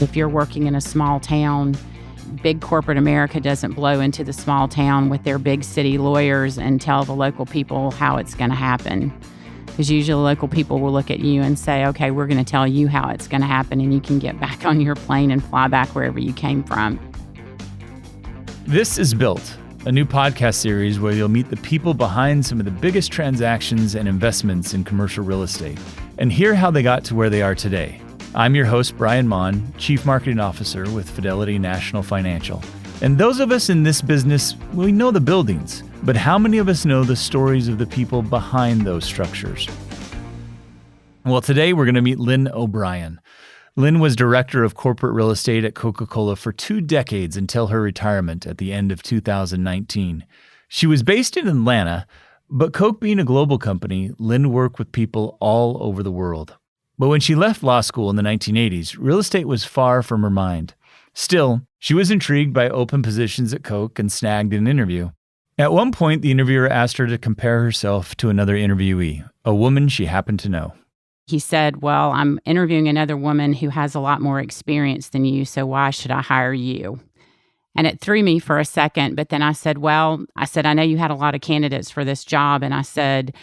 If you're working in a small town, big corporate America doesn't blow into the small town with their big city lawyers and tell the local people how it's going to happen. Because usually local people will look at you and say, okay, we're going to tell you how it's going to happen, and you can get back on your plane and fly back wherever you came from. This is Built, a new podcast series where you'll meet the people behind some of the biggest transactions and investments in commercial real estate and hear how they got to where they are today. I'm your host, Brian Mon, Chief Marketing Officer with Fidelity National Financial. And those of us in this business, we know the buildings, but how many of us know the stories of the people behind those structures? Well, today we're going to meet Lynne O'Brien. Lynne was Director of Corporate Real Estate at Coca-Cola for 2 decades until her retirement at the end of 2019. She was based in Atlanta, but Coke being a global company, Lynne worked with people all over the world. But when she left law school in the 1980s, real estate was far from her mind. Still, she was intrigued by open positions at Coke and snagged an interview. At one point, the interviewer asked her to compare herself to another interviewee, a woman she happened to know. He said, well, I'm interviewing another woman who has a lot more experience than you, so why should I hire you? And it threw me for a second, but then I said, I know you had a lot of candidates for this job, and I said,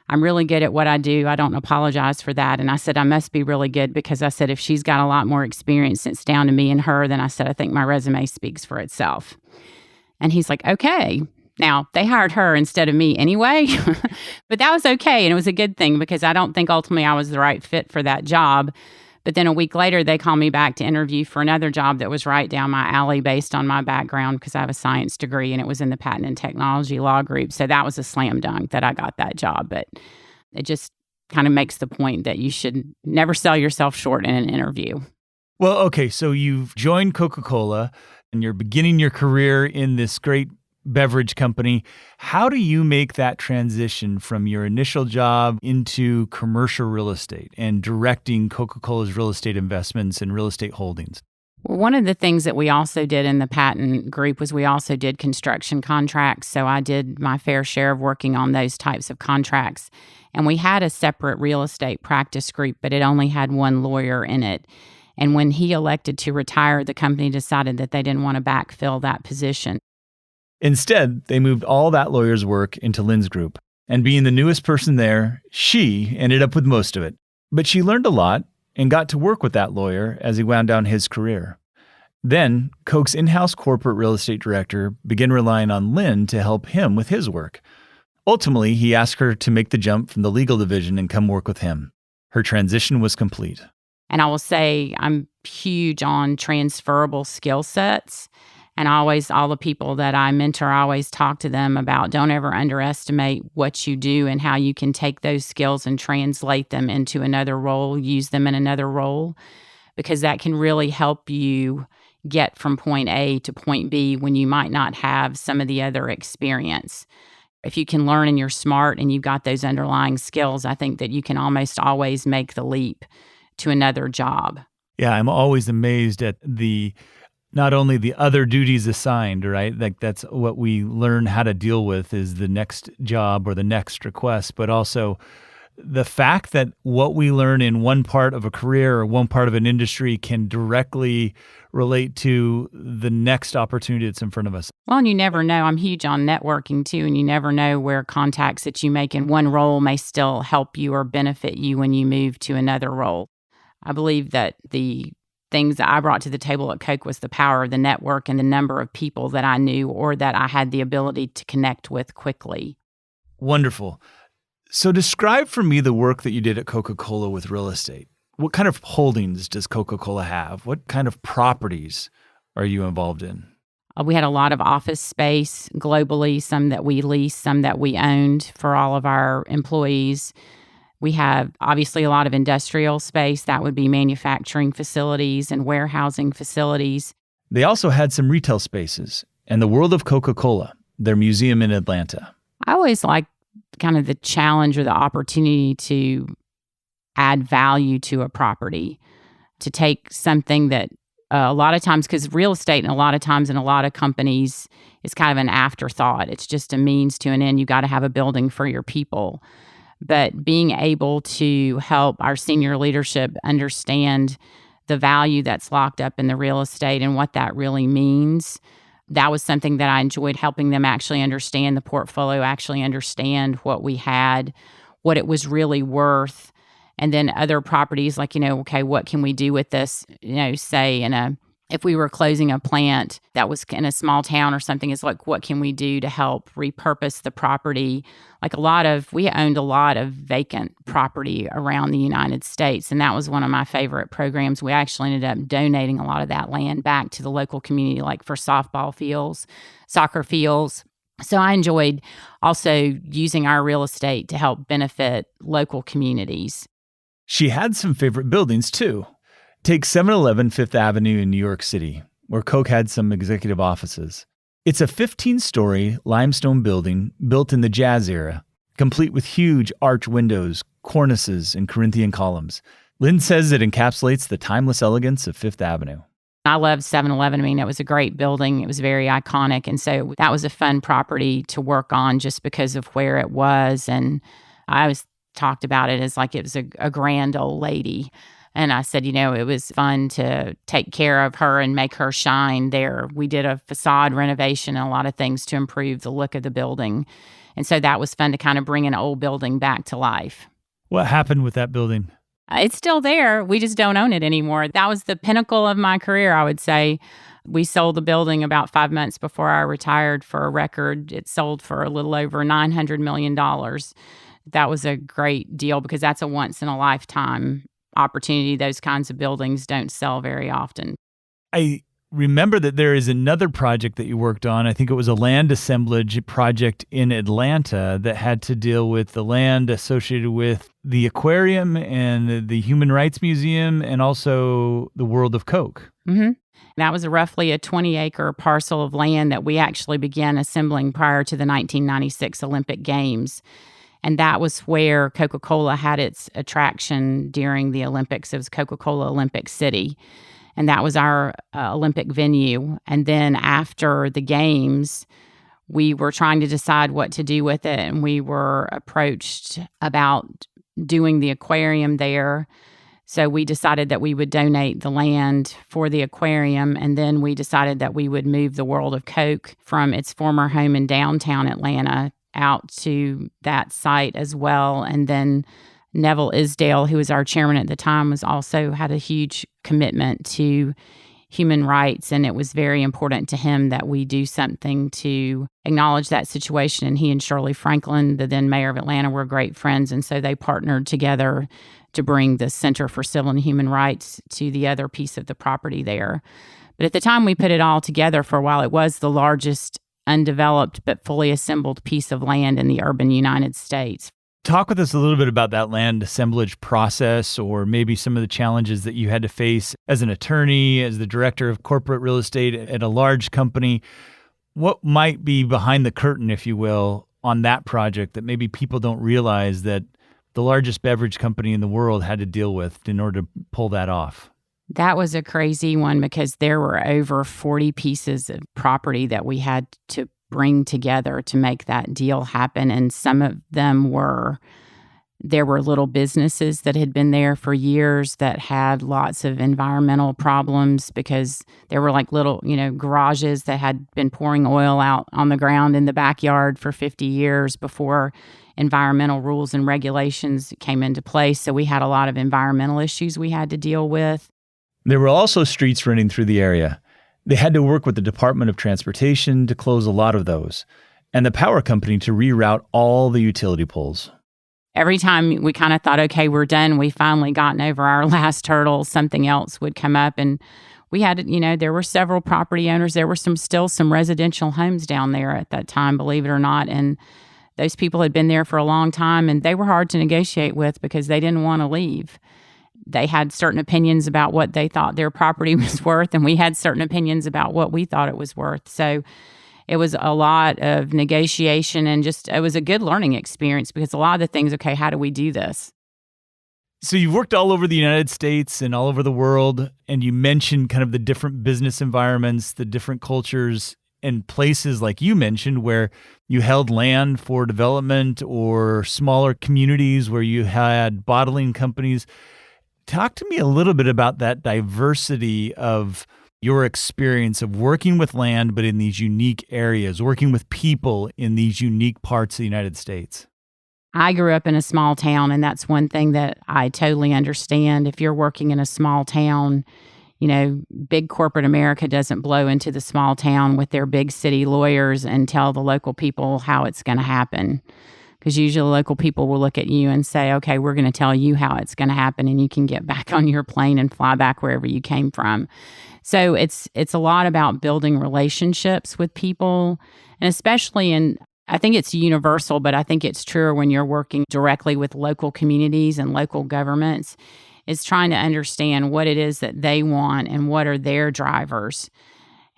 I'm really good at what I do. I don't apologize for that. And I said, I must be really good because I said, if she's got a lot more experience, it's down to me and her. Then I said, I think my resume speaks for itself. And he's like, okay. Now, they hired her instead of me anyway, but that was okay. And it was a good thing because I don't think ultimately I was the right fit for that job. But then a week later, they called me back to interview for another job that was right down my alley based on my background because I have a science degree and it was in the patent and technology law group. So that was a slam dunk that I got that job. But it just kind of makes the point that you should never sell yourself short in an interview. Well, okay, so you've joined Coca-Cola and you're beginning your career in this great beverage company. How do you make that transition from your initial job into commercial real estate and directing Coca-Cola's real estate investments and real estate holdings? Well, one of the things that we also did in the patent group was we also did construction contracts. So I did my fair share of working on those types of contracts. And we had a separate real estate practice group, but it only had one lawyer in it. And when he elected to retire, the company decided that they didn't want to backfill that position. Instead, they moved all that lawyer's work into Lynne's group. And being the newest person there, she ended up with most of it. But she learned a lot and got to work with that lawyer as he wound down his career. Then, Coke's in-house corporate real estate director began relying on Lynne to help him with his work. Ultimately, he asked her to make the jump from the legal division and come work with him. Her transition was complete. And I will say I'm huge on transferable skill sets. And all the people that I mentor, I always talk to them about don't ever underestimate what you do and how you can take those skills and translate them into another role, use them in another role, because that can really help you get from point A to point B when you might not have some of the other experience. If you can learn and you're smart and you've got those underlying skills, I think that you can almost always make the leap to another job. Yeah, I'm always amazed at not only the other duties assigned, right? Like that's what we learn how to deal with is the next job or the next request, but also the fact that what we learn in one part of a career or one part of an industry can directly relate to the next opportunity that's in front of us. Well, and you never know. I'm huge on networking too, and you never know where contacts that you make in one role may still help you or benefit you when you move to another role. I believe that the things that I brought to the table at Coke was the power of the network and the number of people that I knew or that I had the ability to connect with quickly. Wonderful. So describe for me the work that you did at Coca-Cola with real estate. What kind of holdings does Coca-Cola have? What kind of properties are you involved in? We had a lot of office space globally, some that we leased, some that we owned for all of our employees. We have obviously a lot of industrial space. That would be manufacturing facilities and warehousing facilities. They also had some retail spaces and the World of Coca-Cola, their museum in Atlanta. I always like kind of the challenge or the opportunity to add value to a property, to take something that a lot of times, because real estate and a lot of times in a lot of companies is kind of an afterthought. It's just a means to an end. You got to have a building for your people. But being able to help our senior leadership understand the value that's locked up in the real estate and what that really means. That was something that I enjoyed, helping them actually understand the portfolio, actually understand what we had, what it was really worth. And then other properties like, okay, what can we do with this? Say if we were closing a plant that was in a small town or something, it's like, what can we do to help repurpose the property? Like we owned a lot of vacant property around the United States. And that was one of my favorite programs. We actually ended up donating a lot of that land back to the local community, like for softball fields, soccer fields. So I enjoyed also using our real estate to help benefit local communities. She had some favorite buildings too. Take 711 Fifth Avenue in New York City, where Coke had some executive offices. It's a 15-story limestone building built in the Jazz era, complete with huge arch windows, cornices, and Corinthian columns. Lynne says it encapsulates the timeless elegance of Fifth Avenue. I loved 711. I mean, it was a great building. It was very iconic. And so that was a fun property to work on just because of where it was. And I always talked about it as like it was a grand old lady. And I said, it was fun to take care of her and make her shine there. We did a facade renovation and a lot of things to improve the look of the building. And so that was fun to kind of bring an old building back to life. What happened with that building? It's still there. We just don't own it anymore. That was the pinnacle of my career, I would say. We sold the building about 5 months before I retired for a record. It sold for a little over $900 million. That was a great deal because that's a once-in-a-lifetime opportunity. Those kinds of buildings don't sell very often. I remember that there is another project that you worked on. I think it was a land assemblage project in Atlanta that had to deal with the land associated with the aquarium and the Human Rights Museum and also the World of Coke. Mm-hmm. That was roughly a 20-acre parcel of land that we actually began assembling prior to the 1996 Olympic Games. And that was where Coca-Cola had its attraction during the Olympics. It was Coca-Cola Olympic City. And that was our Olympic venue. And then after the games, we were trying to decide what to do with it. And we were approached about doing the aquarium there. So we decided that we would donate the land for the aquarium. And then we decided that we would move the World of Coke from its former home in downtown Atlanta out to that site as well. And then Neville Isdale, who was our chairman at the time, was also had a huge commitment to human rights. And it was very important to him that we do something to acknowledge that situation. And he and Shirley Franklin, the then mayor of Atlanta, were great friends. And so they partnered together to bring the Center for Civil and Human Rights to the other piece of the property there. But at the time we put it all together for a while, it was the largest undeveloped but fully assembled piece of land in the urban United States. Talk with us a little bit about that land assemblage process, or maybe some of the challenges that you had to face as an attorney, as the director of corporate real estate at a large company. What might be behind the curtain, if you will, on that project that maybe people don't realize that the largest beverage company in the world had to deal with in order to pull that off? That was a crazy one because there were over 40 pieces of property that we had to bring together to make that deal happen. And some of them there were little businesses that had been there for years that had lots of environmental problems because there were like little, garages that had been pouring oil out on the ground in the backyard for 50 years before environmental rules and regulations came into place. So we had a lot of environmental issues we had to deal with. There were also streets running through the area. They had to work with the Department of Transportation to close a lot of those, and the power company to reroute all the utility poles. Every time we kind of thought, okay, we're done, we finally gotten over our last hurdle, something else would come up. And we had, there were several property owners. There were still some residential homes down there at that time, believe it or not. And those people had been there for a long time, and they were hard to negotiate with because they didn't want to leave. They had certain opinions about what they thought their property was worth, and we had certain opinions about what we thought it was worth. So it was a lot of negotiation, and it was a good learning experience because a lot of the things, okay, how do we do this? So you've worked all over the United States and all over the world, and you mentioned kind of the different business environments, the different cultures and places like you mentioned where you held land for development or smaller communities where you had bottling companies. Talk to me a little bit about that diversity of your experience of working with land, but in these unique areas, working with people in these unique parts of the United States. I grew up in a small town, and that's one thing that I totally understand. If you're working in a small town, big corporate America doesn't blow into the small town with their big city lawyers and tell the local people how it's going to happen. Because usually local people will look at you and say, okay, we're going to tell you how it's going to happen, and you can get back on your plane and fly back wherever you came from. So it's a lot about building relationships with people, and especially I think it's universal, but I think it's truer when you're working directly with local communities and local governments, is trying to understand what it is that they want and what are their drivers,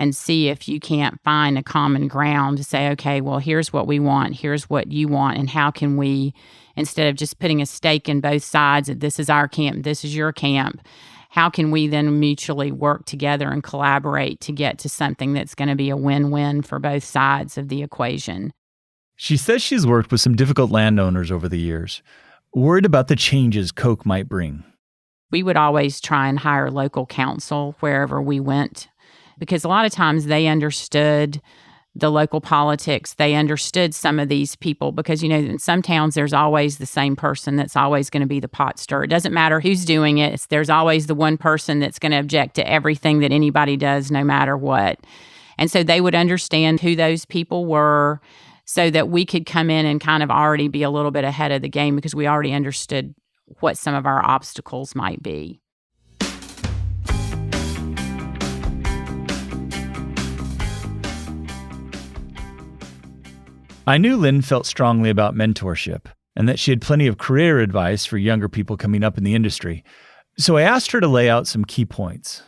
and see if you can't find a common ground to say, okay, well, here's what we want, here's what you want, and how can we, instead of just putting a stake in both sides, that this is our camp, this is your camp, how can we then mutually work together and collaborate to get to something that's going to be a win-win for both sides of the equation? She says she's worked with some difficult landowners over the years, worried about the changes Coke might bring. We would always try and hire local counsel wherever we went, because a lot of times they understood the local politics. They understood some of these people because, in some towns, there's always the same person that's always going to be the pot stirrer. It doesn't matter who's doing it. There's always the one person that's going to object to everything that anybody does, no matter what. And so they would understand who those people were so that we could come in and kind of already be a little bit ahead of the game because we already understood what some of our obstacles might be. I knew Lynne felt strongly about mentorship and that she had plenty of career advice for younger people coming up in the industry. So I asked her to lay out some key points.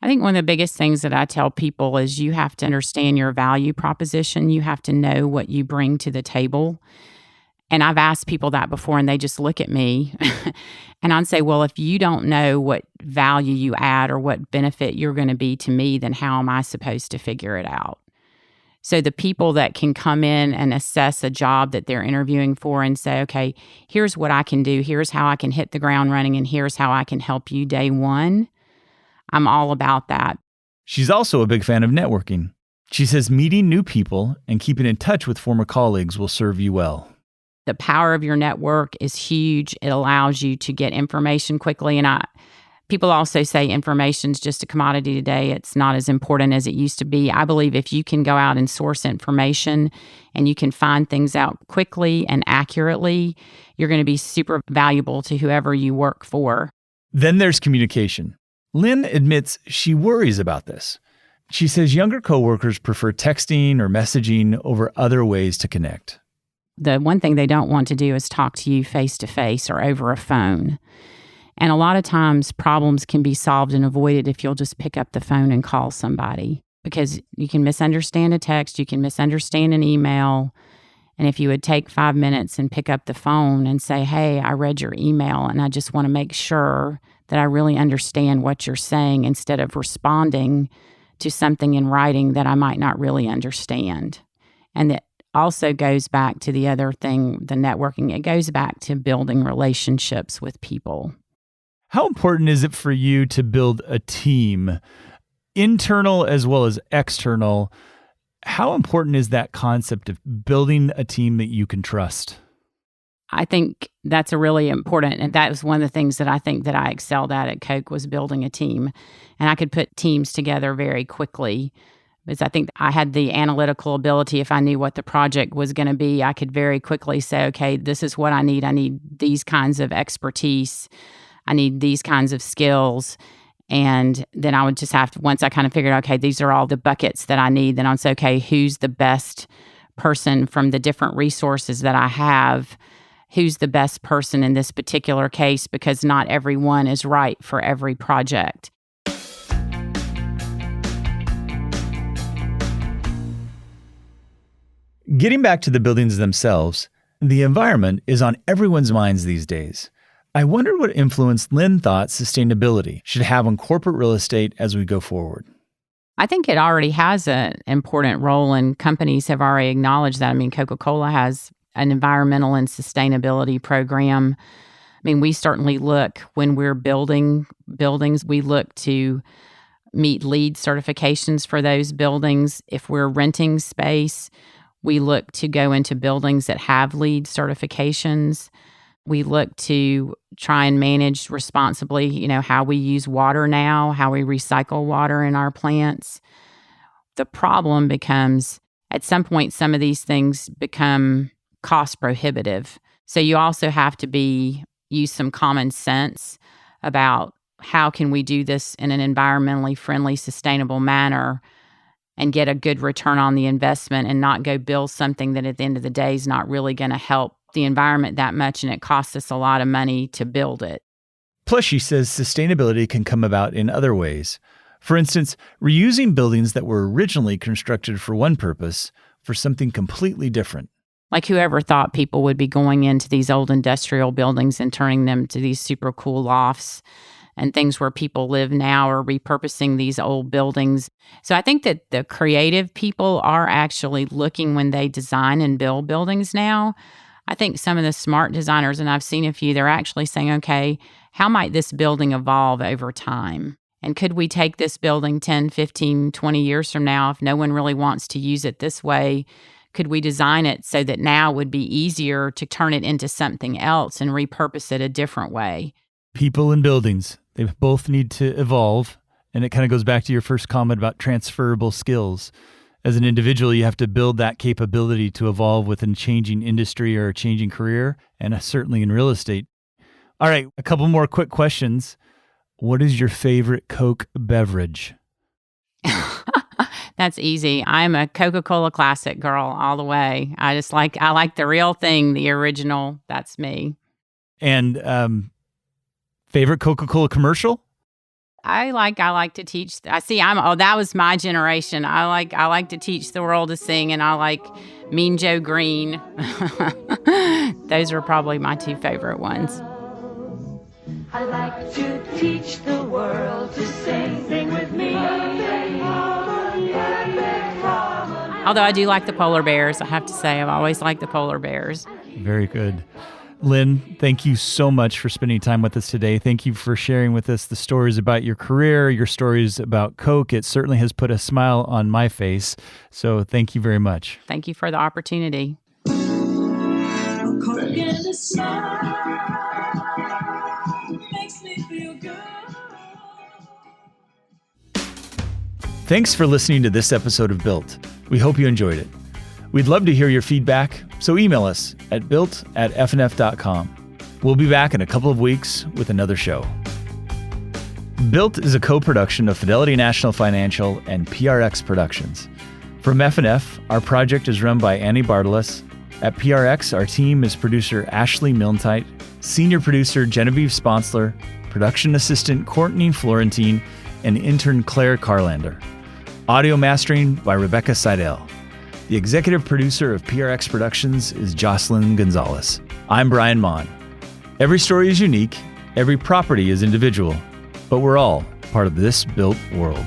I think one of the biggest things that I tell people is you have to understand your value proposition. You have to know what you bring to the table. And I've asked people that before, and they just look at me. And I'd say, well, if you don't know what value you add or what benefit you're going to be to me, then how am I supposed to figure it out? So the people that can come in and assess a job that they're interviewing for and say, okay, here's what I can do. Here's how I can hit the ground running, and here's how I can help you day one. I'm all about that. She's also a big fan of networking. She says meeting new people and keeping in touch with former colleagues will serve you well. The power of your network is huge. It allows you to get information quickly. And people also say information's just a commodity today. It's not as important as it used to be. I believe if you can go out and source information and you can find things out quickly and accurately, you're going to be super valuable to whoever you work for. Then there's communication. Lynne admits she worries about this. She says younger coworkers prefer texting or messaging over other ways to connect. The one thing they don't want to do is talk to you face to face or over a phone. And a lot of times problems can be solved and avoided if you'll just pick up the phone and call somebody, because you can misunderstand a text, you can misunderstand an email. And if you would take 5 minutes and pick up the phone and say, hey, I read your email and I just want to make sure that I really understand what you're saying, instead of responding to something in writing that I might not really understand. And that also goes back to the other thing, the networking. It goes back to building relationships with people. How important is it for you to build a team, internal as well as external? How important is that concept of building a team that you can trust? I think that's a really important, and that was one of the things that I think that I excelled at Coke, was building a team. And I could put teams together very quickly, because I think I had the analytical ability. If I knew what the project was going to be, I could very quickly say, okay, this is what I need. I need these kinds of expertise. I need these kinds of skills. And then I would just have to, once I kind of figured, okay, these are all the buckets that I need, then I'd say, okay, who's the best person from the different resources that I have? Who's the best person in this particular case? Because not everyone is right for every project. Getting back to the buildings themselves, the environment is on everyone's minds these days. I wondered what influence Lynne thought sustainability should have on corporate real estate as we go forward. I think it already has an important role, and companies have already acknowledged that. I mean, Coca-Cola has an environmental and sustainability program. mean, we certainly look when we're building buildings, we look to meet LEED certifications for those buildings. If we're renting space, we look to go into buildings that have LEED certifications. We look to try and manage responsibly, how we use water now, how we recycle water in our plants. The problem becomes, at some point, some of these things become cost prohibitive. So you also have to use some common sense about how can we do this in an environmentally friendly, sustainable manner and get a good return on the investment and not go build something that at the end of the day is not really going to help the environment that much, and it costs us a lot of money to build it. Plus, she says sustainability can come about in other ways. For instance, reusing buildings that were originally constructed for one purpose for something completely different. Like, whoever thought people would be going into these old industrial buildings and turning them to these super cool lofts and things where people live now, or repurposing these old buildings. So I think that the creative people are actually looking when they design and build buildings now. I think some of the smart designers, and I've seen a few, they're actually saying, okay, how might this building evolve over time? And could we take this building 10, 15, 20 years from now, if no one really wants to use it this way, could we design it so that now would be easier to turn it into something else and repurpose it a different way? People and buildings, they both need to evolve. And it kind of goes back to your first comment about transferable skills. As an individual, you have to build that capability to evolve within a changing industry or a changing career, and certainly in real estate. All right, a couple more quick questions. What is your favorite Coke beverage? That's easy. I'm a Coca-Cola Classic girl all the way. I like the real thing, the original. That's me. And favorite Coca-Cola commercial? I like to teach. That was my generation. I like to teach the world to sing, and I like Mean Joe Green. Those are probably my two favorite ones. I like to teach the world to sing with me. Although I do like the polar bears, I have to say, I've always liked the polar bears. Very good. Lynne, thank you so much for spending time with us today. Thank you for sharing with us the stories about your career, your stories about Coke. It certainly has put a smile on my face. So thank you very much. Thank you for the opportunity. Thanks for listening to this episode of Built. We hope you enjoyed it. We'd love to hear your feedback, so email us at built@fnf.com. We'll be back in a couple of weeks with another show. Built is a co-production of Fidelity National Financial and PRX Productions. From FNF, our project is run by Annie Barteles. At PRX, our team is producer Ashley Milntite, senior producer Genevieve Sponsler, production assistant Courtney Florentine, and intern Claire Carlander. Audio mastering by Rebecca Seidel. The executive producer of PRX Productions is Jocelyn Gonzalez. I'm Brian Mon. Every story is unique, every property is individual, but we're all part of this built world.